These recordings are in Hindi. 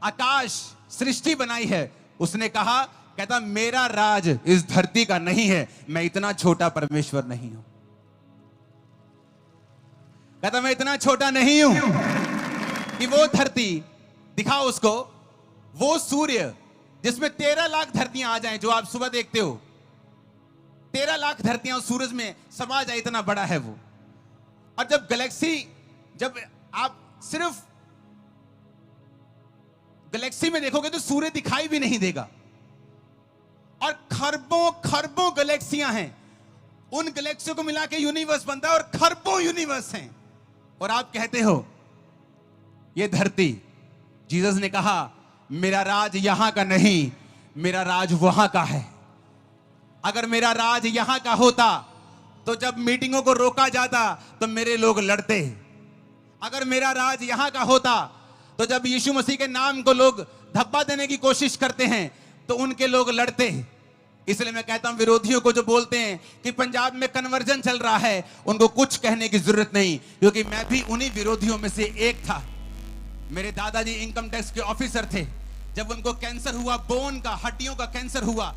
आकाश सृष्टि बनाई है, उसने कहा, कहता मेरा राज इस धरती का नहीं है, मैं इतना छोटा परमेश्वर नहीं हूं। कहता मैं इतना छोटा नहीं हूं कि वो धरती दिखाओ उसको, वो सूर्य जिसमें 13 लाख धरतियां आ जाएं, जो आप सुबह देखते हो, 13 लाख धरतियां उस सूरज में समा जाए, इतना बड़ा है वो। और जब गैलेक्सी, जब आप सिर्फ गैलेक्सी में देखोगे तो सूर्य दिखाई भी नहीं देगा, और खरबों खरबों गैलेक्सियां हैं, उन गैलेक्सियों को मिला के यूनिवर्स बनता है, और खरबों यूनिवर्स हैं, और आप कहते हो ये धरती। जीसस ने कहा मेरा राज यहां का नहीं, मेरा राज वहां का है। अगर मेरा राज यहां का होता तो जब मीटिंगों को रोका जाता तो मेरे लोग लड़ते। अगर मेरा राज यहां का होता तो जब यीशु मसीह के नाम को लोग धब्बा देने की कोशिश करते हैं तो उनके लोग लड़ते। इसलिए मैं कहता हूं विरोधियों को जो बोलते हैं कि पंजाब में कन्वर्जन चल रहा है, उनको कुछ कहने की जरूरत नहीं, क्योंकि मैं भी उन्हीं विरोधियों में से एक था। मेरे दादाजी इनकम टैक्स के ऑफिसर थे। जब उनको कैंसर हुआ, बोन का, हड्डियों का कैंसर हुआ,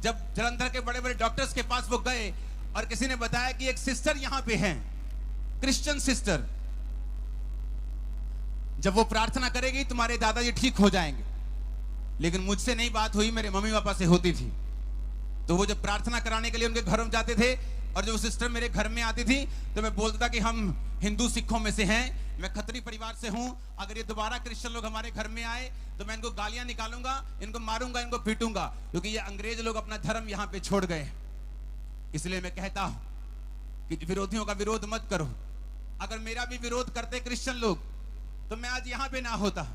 जब जलंधर के बड़े बड़े डॉक्टर्स के पास वो गए और किसी ने बताया कि एक सिस्टर यहां पे हैं, क्रिश्चियन सिस्टर, जब वो प्रार्थना करेगी तुम्हारे दादाजी ठीक हो जाएंगे। लेकिन मुझसे नहीं बात हुई, मेरे मम्मी पापा से होती थी। तो वो जब प्रार्थना कराने के लिए उनके घर में जाते थे और जब वो सिस्टर मेरे घर में आती थी तो मैं बोलता था कि हम हिंदू सिखों में से हैं, मैं खत्री परिवार से हूं, अगर ये दोबारा क्रिश्चियन लोग हमारे घर में आए तो मैं इनको गालियां निकालूंगा, इनको मारूंगा, इनको पीटूंगा, क्योंकि ये अंग्रेज लोग अपना धर्म यहां पे छोड़ गए। इसलिए मैं कहता हूं कि विरोधियों का विरोध मत करो। अगर मेरा भी विरोध करते क्रिश्चियन लोग तो मैं आज यहां पे ना होता।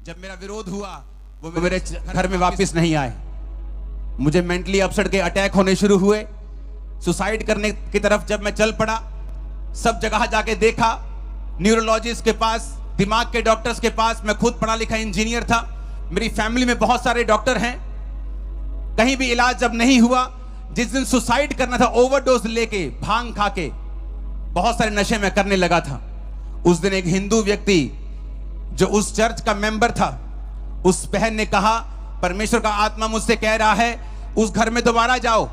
जब मेरा विरोध हुआ वो मेरे घर में वापस नहीं आए। मुझे मेंटली अपसेट के अटैक होने शुरू हुए। सुसाइड करने की तरफ जब मैं चल पड़ा, सब जगह जाके देखा, न्यूरोलॉजिस्ट के पास, दिमाग के डॉक्टर्स के पास। मैं खुद पढ़ा लिखा इंजीनियर था, मेरी फैमिली में बहुत सारे डॉक्टर हैं, कहीं भी इलाज जब नहीं हुआ। जिस दिन सुसाइड करना था, ओवरडोज लेके, भांग खा के, बहुत सारे नशे में करने लगा था, उस दिन एक हिंदू व्यक्ति जो उस चर्च का मेंबर था, उस बहन ने कहा परमेश्वर का आत्मा मुझसे कह रहा है उस घर में दोबारा जाओ।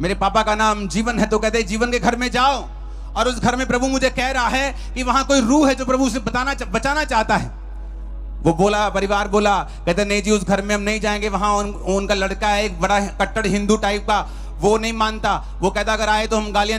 मेरे पापा का नाम जीवन है, तो कहते जीवन के घर में जाओ, और उस घर में प्रभु मुझे कह रहा है कि वहां कोई रूह है जो प्रभु उसे बचाना चाहता है। वो बोला, परिवार बोला, कहते नहीं जी उस घर में हम नहीं जाएंगे, वहां उनका लड़का है एक बड़ा कट्टर हिंदू टाइप का, वो नहीं मानता। वो कहता अगर आए तो हम गालियां